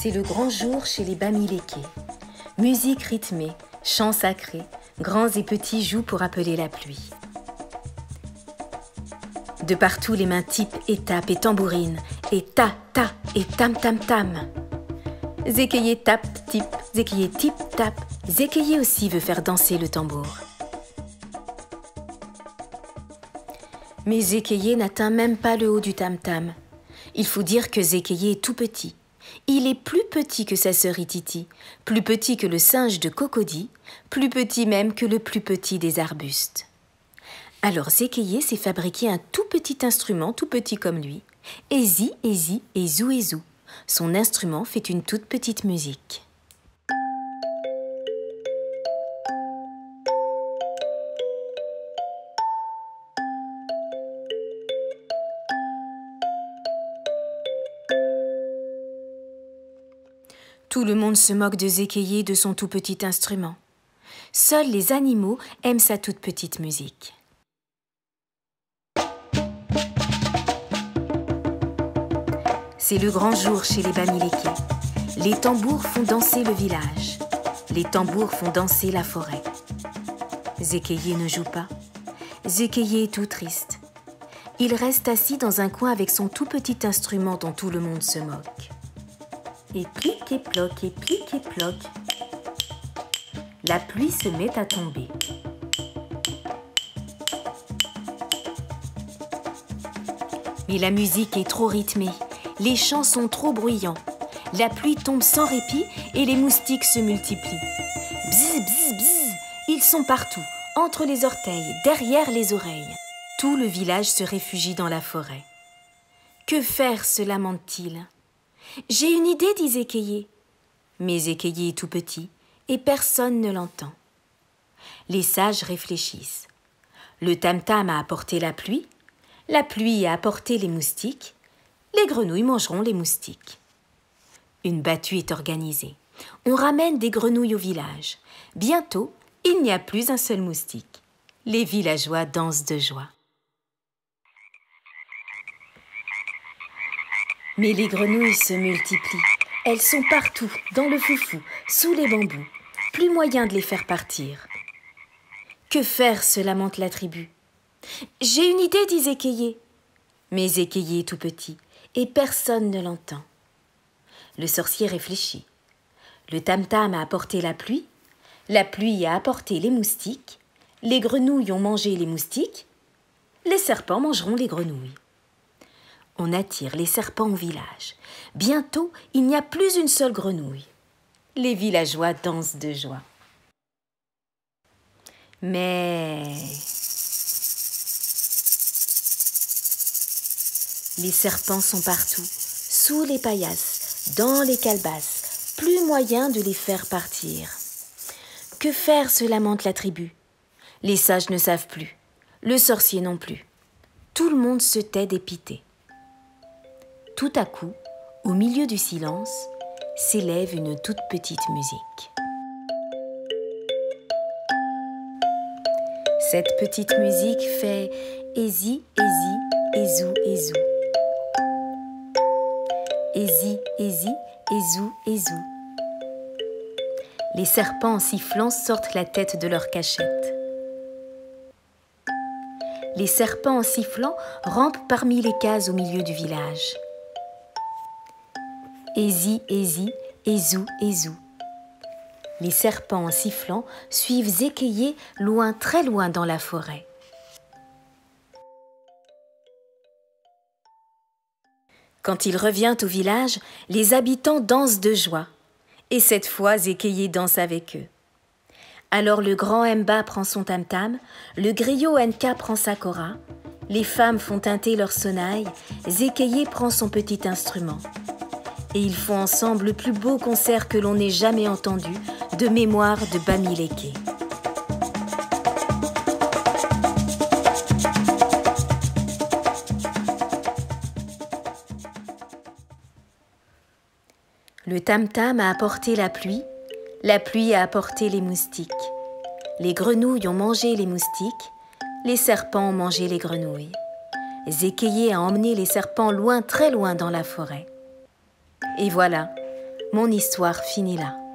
C'est le grand jour chez les Bamilékés. Musique rythmée, chants sacrés, grands et petits jouent pour appeler la pluie. De partout, les mains typent et tapent et tambourinent, et ta, ta, et tam, tam, tam. Zékéyé tape, type, Zékéyé type, tape. Zékéyé aussi veut faire danser le tambour. Mais Zékéyé n'atteint même pas le haut du tam-tam. Il faut dire que Zékéyé est tout petit. Il est plus petit que sa sœur Ititi, plus petit que le singe de Cocody, plus petit même que le plus petit des arbustes. Alors Zékéyé s'est fabriqué un tout petit instrument, tout petit comme lui. Ezi, ezi, ezou, ezou. Son instrument fait une toute petite musique. Tout le monde se moque de Zékéyé de son tout petit instrument. Seuls les animaux aiment sa toute petite musique. C'est le grand jour chez les Bamilékés. Les tambours font danser le village. Les tambours font danser la forêt. Zékéyé ne joue pas. Zékéyé est tout triste. Il reste assis dans un coin avec son tout petit instrument dont tout le monde se moque. Et plic et ploc, la pluie se met à tomber. Mais la musique est trop rythmée, les chants sont trop bruyants. La pluie tombe sans répit et les moustiques se multiplient. Bzz, bzz, bzz, ils sont partout, entre les orteils, derrière les oreilles. Tout le village se réfugie dans la forêt. Que faire, se lamente-t-il? J'ai une idée, dit Zékéyé. Mais Zékéyé est tout petit et personne ne l'entend. Les sages réfléchissent. Le tam-tam a apporté la pluie a apporté les moustiques, les grenouilles mangeront les moustiques. Une battue est organisée. On ramène des grenouilles au village. Bientôt, il n'y a plus un seul moustique. Les villageois dansent de joie. Mais les grenouilles se multiplient. Elles sont partout, dans le foufou, sous les bambous. Plus moyen de les faire partir. Que faire, se lamente la tribu. J'ai une idée, dit Zékéyé. Mais Zékéyé est tout petit et personne ne l'entend. Le sorcier réfléchit. Le tam-tam a apporté la pluie a apporté les moustiques, les grenouilles ont mangé les moustiques, les serpents mangeront les grenouilles. On attire les serpents au village. Bientôt, il n'y a plus une seule grenouille. Les villageois dansent de joie. Mais les serpents sont partout, sous les paillasses, dans les calebasses, plus moyen de les faire partir. Que faire, se lamente la tribu. Les sages ne savent plus, le sorcier non plus. Tout le monde se tait dépité. Tout à coup, au milieu du silence, s'élève une toute petite musique. Cette petite musique fait Ezi, ezi, ezou, ezou. Ezi, ezi, ezou, ezou. Les serpents en sifflant sortent la tête de leur cachette. Les serpents en sifflant rampent parmi les cases au milieu du village. Ezi, ezi, ezou, ezou. Les serpents en sifflant suivent Zékéyé loin, très loin dans la forêt. Quand il revient au village, les habitants dansent de joie. Et cette fois, Zékéyé danse avec eux. Alors le grand Mba prend son tam-tam, le griot Nka prend sa kora, les femmes font tinter leur sonnaille, Zékéyé prend son petit instrument. Et ils font ensemble le plus beau concert que l'on ait jamais entendu, de mémoire de Bamilékés. Le tam-tam a apporté la pluie a apporté les moustiques. Les grenouilles ont mangé les moustiques, les serpents ont mangé les grenouilles. Zékéyé a emmené les serpents loin, très loin dans la forêt. Et voilà, Mon histoire finit là.